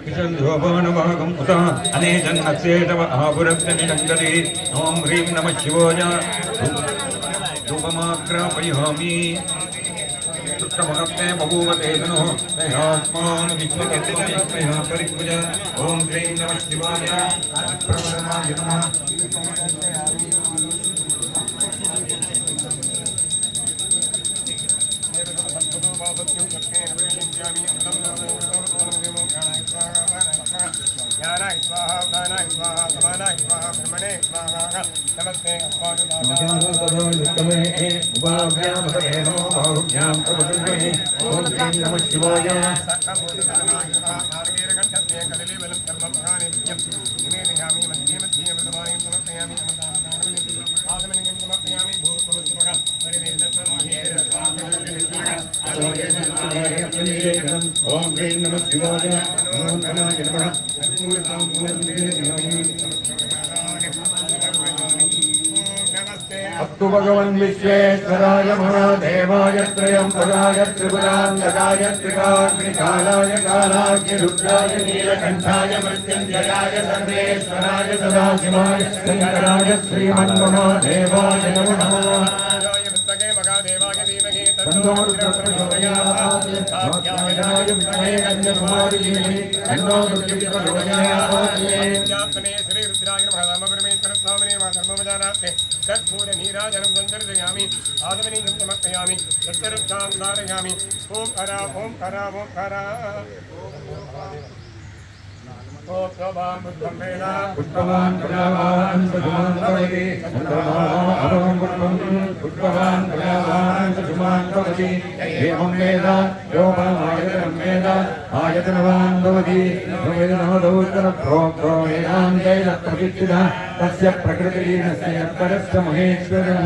विशन्धोपवनभागं उत अनेजन्नक्षेतव आपुरग्निनङ्गति ॐ ह्रीं नमः शिवाय धूपमाग्रापयामि उत्तमहत्ते बभूवते धनुः मयात्मानु विश्वकर्मणि मया परिपूज ॐ ह्रीं नमः शिवाय प्रवदनाय नमः ज्ञानाय स्वाहा दानाय स्वाहा समानाय स्वाहा ब्रह्मणे स्वाहा नमस्ते नमः शिवाय ओम ह्रीं नमः शिवाय नमो नारायणाय नमः अस्तु भगवन् विश्वेश्वराय महादेवाय त्रयम्बकाय त्रिपुरान्तकाय त्रिकाग्निकालाय कालाग्निरुद्राय नीलकण्ठाय मृत्युञ्जयाय सर्वेश्वराय सदाशिवाय शङ्कराय श्रीमन्महादेवाय नमो नमः महादेवाय धीमहि तन्नो रुद्रः प्रचोदयात् कात्यायनाय विद्महे कन्याकुमारी धीमहि तन्नो रुद्रः प्रचोदयात् जातने श्री रुद्राय नमः परमेश्वर स्वामिने मा धर्मवदानाते तत्पूर्ण नीराजनं संदर्शयामि आदमनीयं समर्पयामि तत्सर्वं धारयामि ओम करा ओम करा ओम करा ओम प्रभां बुद्धं वेदा पुष्पवान् प्रजावान् सुषुमान् भवति अभवं पुष्पवान् प्रजावान् सुषुमान् भवति एवं वेद योगमायतनं वेद आयतनवान् भवति वेदनोदौत्तरप्रोक्तो वेदान्तैरप्रतिष्ठितः तस्य प्रकृतिलीनस्य परस्य महेश्वरः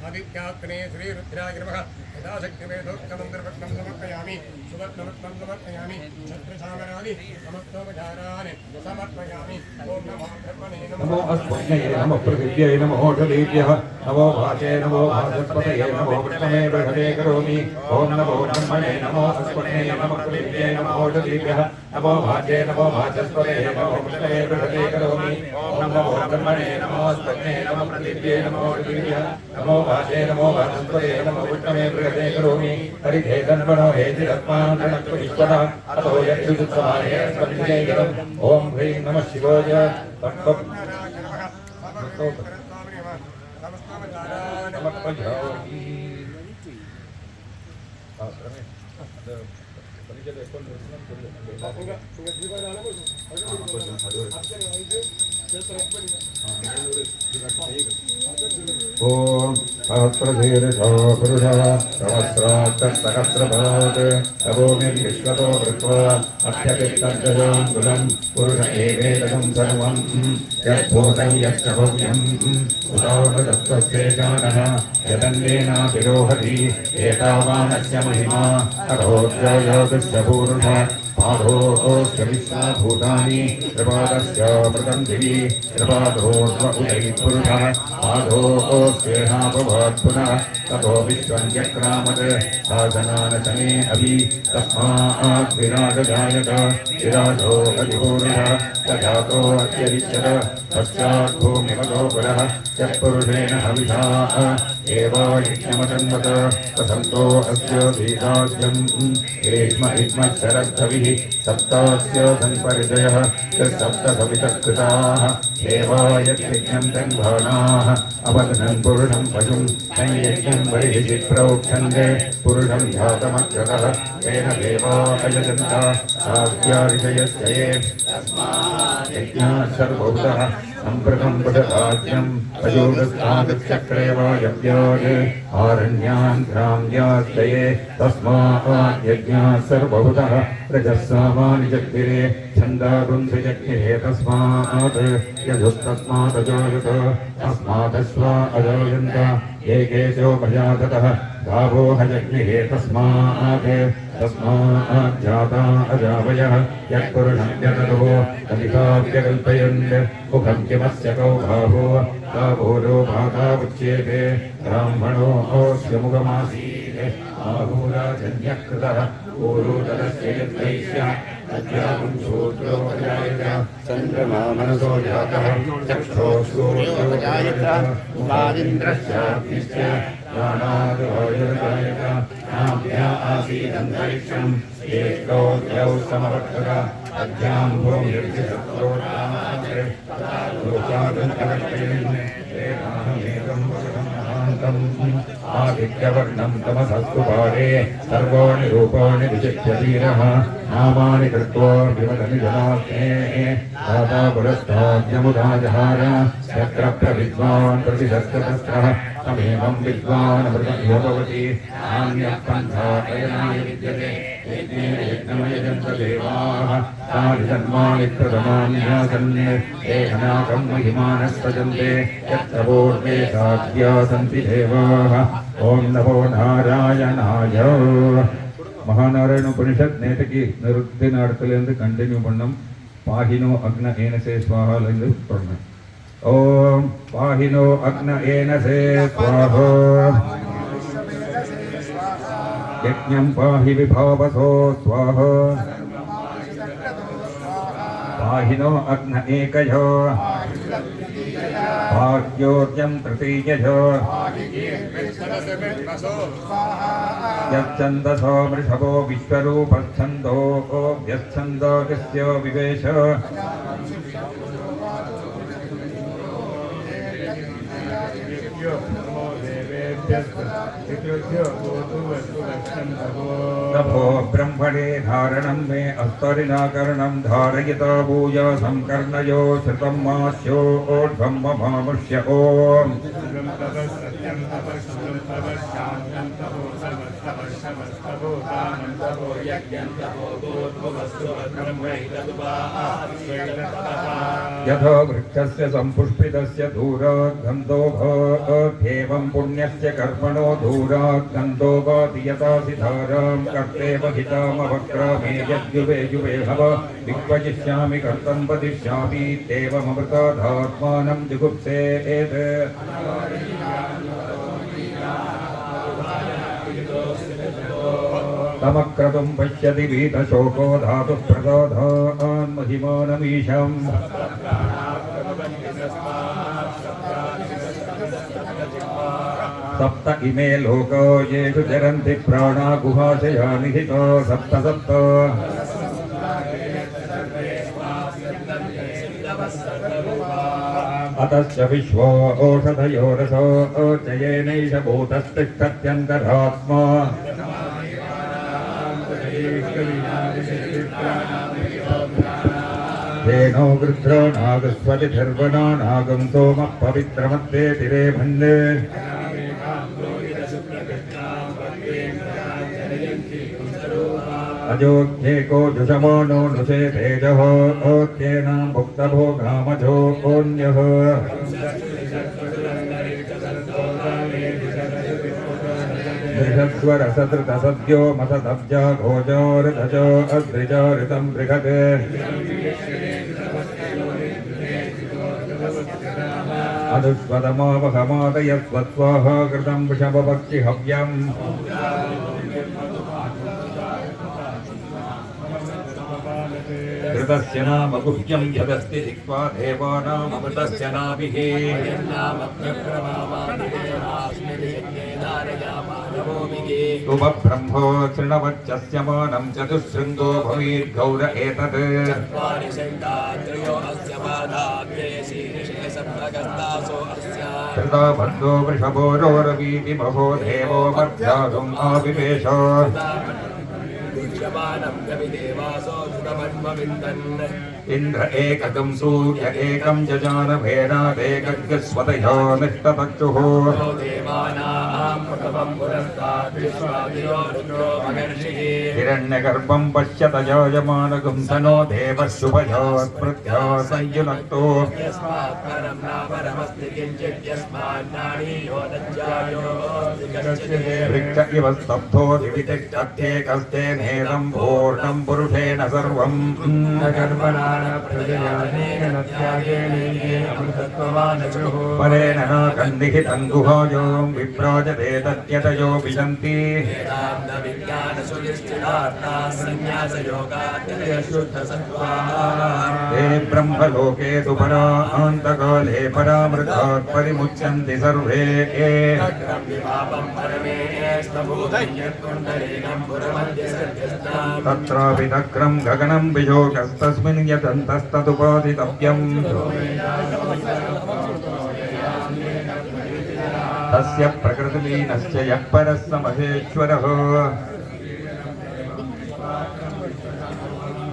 आदित्यात्मने श्री रुद्राय नमः यथाशक्तिमेधोक्तमन्त्रपट्टं समर्पयामि सुवर्णपट्टं समर्पयामि छत्रसागराणि समस्तोपचाराणि समर्पयामि ओम नमो ब्रह्मणे नमो अस्मभ्ये नमो पृथिव्यै नमो ओषधीभ्यः नमो वाचे नमो वाचस्पतये नमो विष्णवे बृहते करोमि ओम नमो ब्रह्मणे नमो अस्मभ्ये नमो पृथिव्यै नमो ओषधीभ्यः नमो वाचे नमो वाचस्पतये नमो विष्णवे बृहते करोमि ओम नमो ब्रह्मणे नमो अस्मभ्ये नमो पृथिव्यै नमो ओषधीभ्यः नमो वाचे नमो वाचस्पतये नमो विष्णवे बृहते करोमि हरिते तन्मनो हेतिरत्मान् रणक्विश्वरः अतो यत्युत्सवाय अस्मभ्यैकम् ओम ह्रीं नमः शिवाय ओम सहस्रधीर्षो पुरुषः सहस्राक्षसहस्रपात् तवोमिर्विश्वतो कृत्वा अभ्यपित्तर्जयोऽङ्कुलं पुरुष एवेदं सर्वं यद्भूतं यश्च भव्यम् उदाहृतत्वस्येजानः यदन्येनातिरोहति एतावानस्य महिमा अधोऽध्यायादस्य पूर्णः पादोऽस्य विश्वाभूतानि त्रिपादस्य मृतं दिवि त्रिपादोर्ध्व उदैः पुरुषः पादोऽस्येहापवात् पुनः ततो विश्वं चक्रामत् साधनानशने अभि तस्मात् विराजजायत विराजो अधिपूर्णः तजातो अत्यरिच्यत पश्चात् भूमिमतो पुरः यत्पुरुषेण हविषा एवायज्ञमतन्वत वसन्तो अस्य दीर्घाद्यम् शरद्धविः सप्तास्य संपरिचयः सप्तसवितकृताः एवायज्ञं तन्भानाः अपतनं पुरुषं पशुं संयज्ञं बहिः प्रोक्षन्ते पुरुषं ध्यातमग्रतः तेन देवा अयजन्त साध्यारिषयस्य ये यज्ञात् सर्वभूतः सम्प्रतं पदराज्यं पयोगस्तादचक्रे वायव्यात् आरण्यान् ग्राम्याश्रये तस्मात् यज्ञात् सर्वभूतः रजस्सामानि जग्गिरे छन्दागुंसजग्गिरे तस्मात् यजुस्तस्मात् अजायत तस्मादश्वा अजायन्त ये केशो भजाततः गावो हजग्निहे तस्मात् तस्माज्जाता अजावयः यत्पुरुषं व्यततो कलिकाव्यकल्पयन् मुखं किमस्य कौ बाहो काभूरो भाता उच्येते ब्राह्मणोऽस्य मुखमासीत् आहूराजन्यकृतः पूर्वोदरस्य यद्वैश्य अज्ञातं शूद्रो अजायत चन्द्रमा मनसो जातः चक्षुः वादिन्द्रश्चाग्निश्च प्राणादवायुर्जायत नाभ्या आसीदन्तरिक्षं ज्येष्ठोऽद्यौ समवर्तत अद्यां भूमिर्जिशत्रोत्तमात् लोकादन्तरक्षयन् एकाहमेकं महान्तम् आदित्यवर्णं तमसस्तु पारे सर्वाणि रूपाणि विचित्य धीरः नामानि कृत्वा विवदति जनाग्ने दाता पुरस्ताद्यमुदाजहार यत्र प्रविद्वान् प्रतिशस्त्रतस्त्रः तमेवं विद्वान् अमृतमिह भवति नान्यः पन्था अयनाय विद्यते यज्ञमयजन्त देवाः तानि जन्मानि प्रथमान्यासन् एकनाकं महिमानस्तजन्ते यत्र पूर्वे साध्या सन्ति देवाः ॐ नमो नारायणाय महानारायण उपनिषद நேற்றுக்கு நிறுத்தின இடத்துல இருந்து கண்டினியூ பண்ணோம். பாஹினோ அக்ன ஏனசே ஸ்வாஹால இருந்து பண்ணோம். ஓம் பாஹினோ அக்ன ஏனசே ஸ்வாஹா யஜ்ஞம் பாஹி விபாவசோ ஸ்வாஹா பாஹினோ அக்ன ஏகயோ भाग्योर्यं तृतीयजो यच्छन्दसो वृषभो विश्वरूपच्छन्दो व्यच्छन्दोऽस्य विवेश नभो ब्रह्मणे धारणं मे अस्तरिनाकरणं धारयिता भूया संकर्णयो श्रुतं मास्यो ओढ्वं ममामुष्य ॐ यथो वृक्षस्य सम्पुष्पितस्य दूरात् गन्धो भवेदेवं पुण्यस्य कर्मणो दूरात् गन्धो वाति यथासि धारां कर्तेव हितामवक्रामे यद्युवे युवे हव विक्वजिष्यामि कर्तं वदिष्यामि देवममृताधात्मानं जुगुप्सेत् तमक्रतुं पश्यति वीतशोको धातुः प्रसादान् महिमानमीशम् सप्त इमे लोको येषु चरन्ति प्राणा गुहाशया निहितो सप्त सप्त अतश्च विश्वो ओषधयो रसो जयेनैष भूतस्तिष्ठत्यन्तरात्मा धेनो गृध्रो नागस्वति धर्वणा नागं सोमः पवित्रमत्ते तिरे भन्ने अजोऽध्येको जुषमानो नुषे तेजः ओत्येनां भुक्तभोगामजो ओन्यः मृषस्वरसधृतसद्यो मसदब्जा घोजोरधजो अद्रिजोरितं बृहते अदुष्वदमावहमादयस्वत्वाहा कृतं वृषभभक्ति हव्यम् कृतस्य नाम गुह्यं यदस्ति दिक्त्वा देवानाममृतस्य नाभिः शुभब्रह्मो तृणवच्चस्य मानं चतुःशृङ्गो भवेद्गौर एतत् कृता बद्धो वृषभो रोरवीति बहो देवो मध्यागुम् आविवेश देवासो सुतमन्मविन्दन् इंद्र एककं सूर्य एकं जजान भेदादेकज्ञस्वतयो निष्टपक्षुः हिरण्यगर्भं पश्यत योजमानगं सनो देवः शुभयो स्मृत्यो संयुनक्तो वृक्ष इव स्तब्धो दिवितिष्ठत्येकस्ते नेदं पूर्णं पुरुषेण सर्वम् परेण न कन्निहितं गुहोजो विप्रोजते तद्यतयो विशन्ति ते ब्रह्मलोके तु परान्तकाले परामृतात् परिमुच्यन्ति सर्वे तत्रापि तक्रं गगनं विजोगस्तस्मिन् यदन्तस्तदुपादितव्यम् तस्य प्रकृतिलीनस्य यः परः स महेश्वरः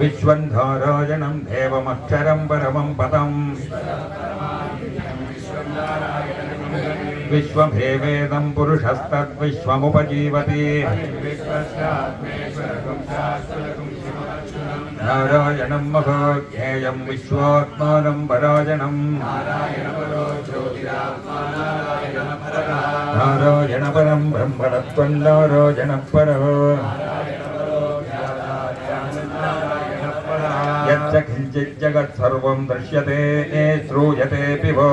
विश्वन्धारायणं देवमक्षरं परमं पदम् विश्वमेवेदं पुरुषस्तद्विश्वमुपजीवति नारायणं महाज्ञेयं विश्वात्मानं परायणम् नारायणपरं ब्रह्मणत्वं नारायणपरः यच्च किञ्चित् जगत् सर्वं दृश्यते श्रूयतेऽपि वा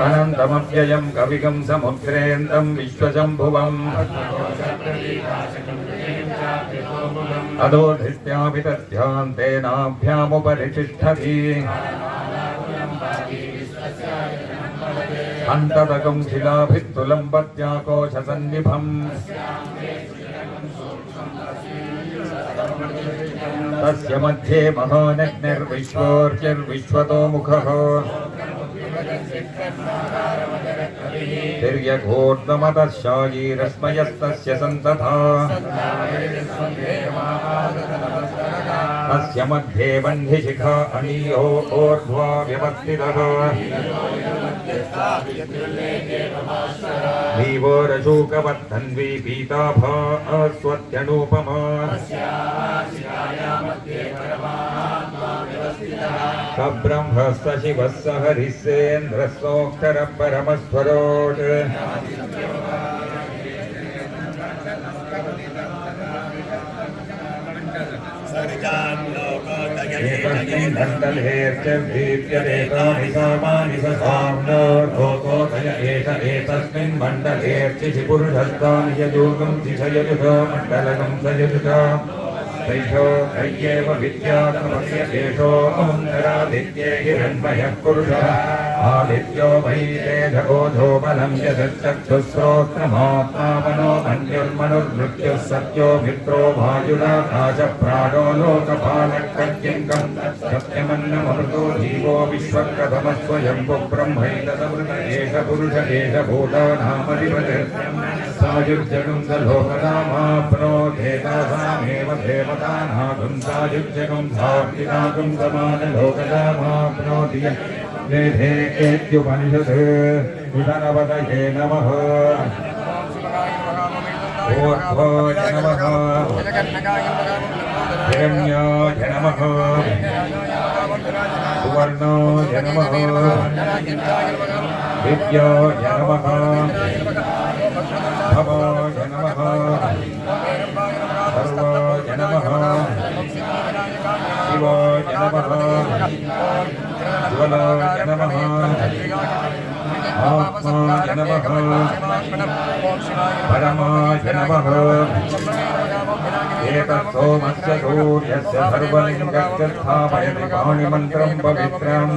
अनन्तमव्ययं कविगं समुद्रेन्दं विश्वशम्भुवम् अधोधिष्ठ्यापि तस्यान्तेनाभ्यामुपरितिष्ठति अन्ततकं शिलाभित्तुलम्बत्याकोशसन्निभम् तस्य मध्ये महानग्निर्विश्वोर्चिर्विश्वतो मुखः तिर्यघोर्ध्वमतशायीरस्मयस्तस्य सन्तता तस्य मध्ये वह्निशिखा अनीयो ऊर्ध्वा व्यवस्थितः नीवोरशूकवर्धन्वी पीताभा स्वत्यनूपमा स ब्रह्मः स शिवः स हरिः सेन्द्रस्सोऽक्षरः परमस्वरोट् एकस्मिन् मण्डलेऽर्चिर्दीप्यतेतानि सामानि स साम्नोर्भोगोदय एतस्मिन् मण्डलेऽर्चिषि पुरुषस्तानि यजूगं शिषयजुषो मण्डलकं स यजुषा तैषो तय्येव विद्यात्मपत्येषो अमुन्तरादित्ये हिरण्मयः पुरुषः आदित्यो वै तेजोधो बलं यदच्चक्षुश्रोत्रमात्मामनो मन्युर्मनुर्मृत्युः सत्यो मित्रो वायुराकाशः प्राणो लोकपालकर्यङ्कं सत्यमन्नमृतो जीवो विश्वप्रथमस्वयम्भुः ब्रह्मैतदमृत एष पुरुष एष भूतानामधिपतिर् सायुज्यगुं स लोकनामाप्नोदेतासामेव देवतानागुं सायुज्यगुं साप्तिनागुं समानलोकनामाप्नोति वेदे एत्युपनिषत् विधनवदये नमः ऊर्ध्वाय नमः हिरण्याय नमः सुवर्णाय नमः विद्याय नमः भवाय नमः सर्वाय नमः शिवाय नमः ज्वलाय नमः आत्माय नमः परमाय नमः एतत्सोमस्य सूर्यस्य सर्वलिङ्गस्य स्थापयति पाणिमन्त्रं पवित्रम्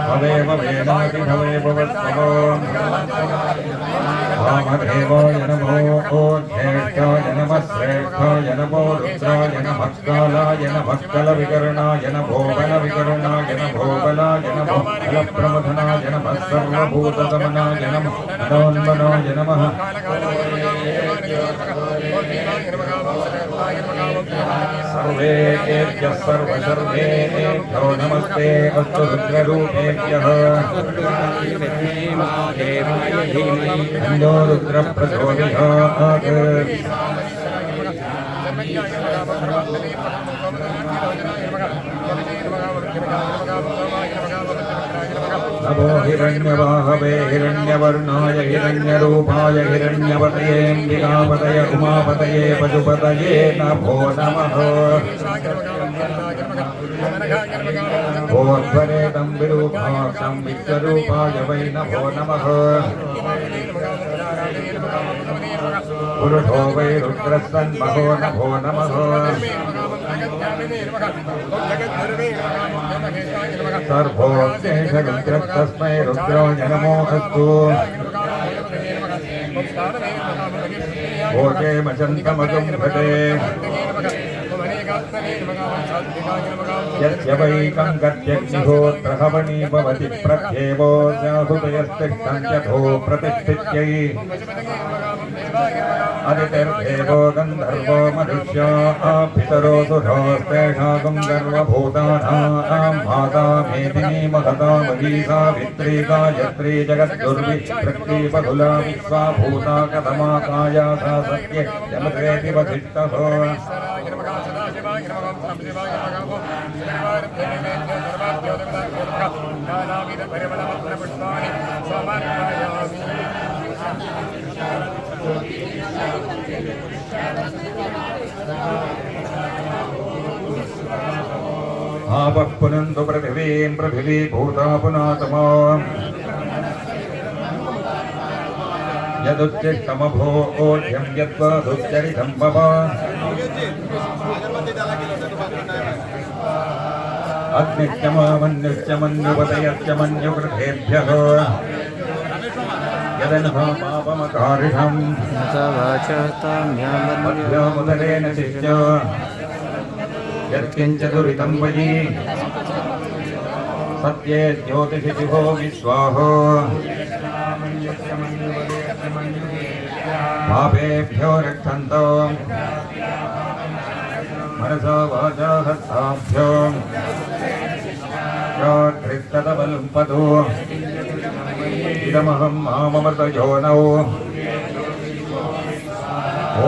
भवेव वेदाति भवेव वत्सवो वामदेवाय नमो ज्येष्ठाय नमः श्रेष्ठाय नमो रुद्राय नमः कालाय नमः कलविकरणाय नमो बलविकरणाय नमो बलाय नमो बलप्रमथनाय नमः सर्वभूतदमनाय नमः नमोन्मनाय नमः सर्वेभ्यः सर्वसर्वेभ्यो नमस्ते अस्तु रुद्ररूपेभ्यः तन्नो रुद्रप्रचोदयात् नमो हिरण्यवाहवे हिरण्यवर्णाय हिरण्यरूपाय हिरण्यपतयेऽम्बिकापतये उमापतये पशुपतये नमो नमः भोध्वरेदं विरूपाक्षं विश्वरूपाय वै नमो नमः पुरुषो वै रुद्रस्तन्महो नमो नमः सर्वोऽशेषरुद्रस्तस्मै रुद्राय नमोऽस्तु भोजे मचन्तमगुम्भटे यस्य वैकं गत्यग्निहोत्रहवनी भवति प्रत्येवो जाहुतयस्तिष्ठन्त्यथो प्रतिष्ठित्यै अदितिर्देवो गन्धर्वो मनुष्या पितरो सुरोस्तेषागं गर्वभूतानां माता मेदिनी महता मही सावित्री गायत्री जगद्दुर्विपृक्ती बहुला विश्वाभूता कथमा काया सा सत्ये जलद्वेति वसिष्ठः आपः पुनन्तु पृथिवीं पृथिवीभूता पुनातमा यदुच्चिष्टमभो ओढ्यं यद्वा दुश्चरितं मम अग्निश्चमन्युश्चमन्युपतयश्चमन्युकृतेभ्यः यदन्हापापमकारिषम् मध्यामुदरेण शिष्य यत्किञ्च दुरितं वयि सत्ये ज्योतिषि जुहो विश्वाहो पापेभ्यो रक्षन्तो मनसा वाचा हस्ताभ्यो धृष्टतबलुम्पतो इदमहं माममृतयोनौ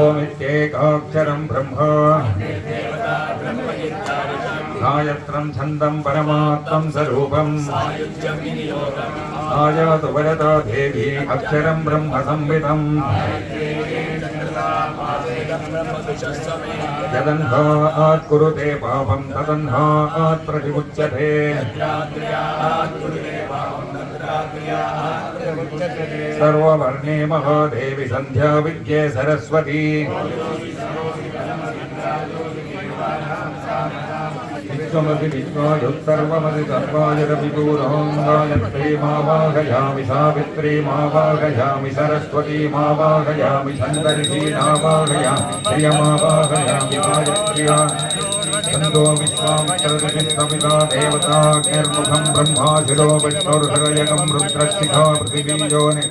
ओमित्येकाक्षरं ब्रह्म गायत्रं छन्दं परमात्मं स्वरूपम् आयातु वरदा देवी अक्षरं ब्रह्म संविदम् यदन्हात् कुरुते पापं तदन्हात् प्रतिमुच्यते सर्ववर्णे महादेवी सन्ध्या विद्ये सरस्वती विश्वमसि विश्वायुत्सर्वमसि सर्वायुरविदूरं गायत्री मावाहयामि सावित्री मावाहयामि सरस्वती मावाहयामि शङ्करी नावाहयामि प्रियमावाहयामि गायत्र्या छन्दो विश्वामित्रविता देवताग्निर्मुखं ब्रह्मा शिरो विष्णुर्हृदयगं रुद्रशिखा पृथिवीयोनि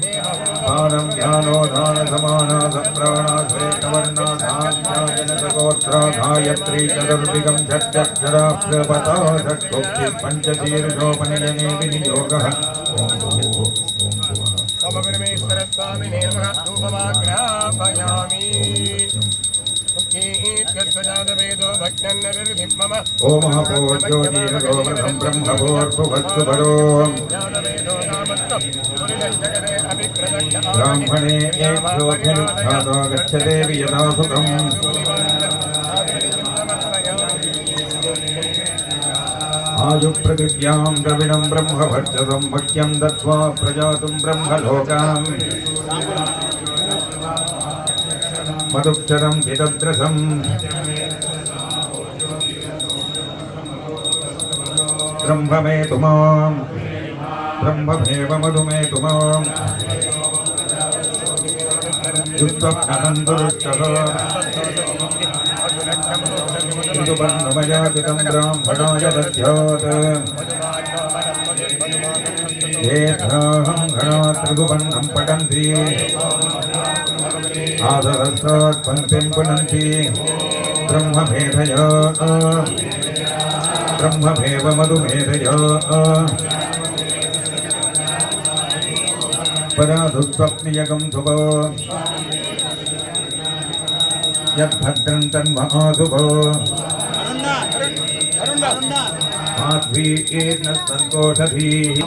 पादं ज्ञानो दानसमाना सप्राणा श्वेतवर्णा धान्याजनसगोत्रा गायत्री चतुर्दिगं षट्चक्षरा प्रपता षट्कोक्ति पञ्चशीर्षोपनियने विनियोगः स्वामिने नमः धूपमाग्रापयामि ओम महापूज्योतिरगोवरं ब्रह्मभूर्भुवत्सु भरो ब्राह्मणे एभ्योऽभ्युत्थातो गच्छते यदा सुखम् आयुपृथिव्यां द्रविणं ब्रह्मभक्षसं मह्यं दत्त्वा प्रजातुं ब्रह्मलोकाम् मधुक्षरं हितद्रसं ब्रह्ममेतु मां ब्रह्ममेव मधुमेतु मां युक्तमनन्दुरुष्टः ऋतुपर्णमयाचितं ब्राह्मणाय दद्यात् येथाहं घनात् ऋतुपर्णं पठन्ति आदरस्तात् पङ्क्तिं पुनन्ति ब्रह्ममेधयो ब्रह्ममेव मधुमेधयो पराधुस्वप्नियगं शुभो यद्भद्रं तन्महाशुभो माध्वीर्न सन्तोषधीः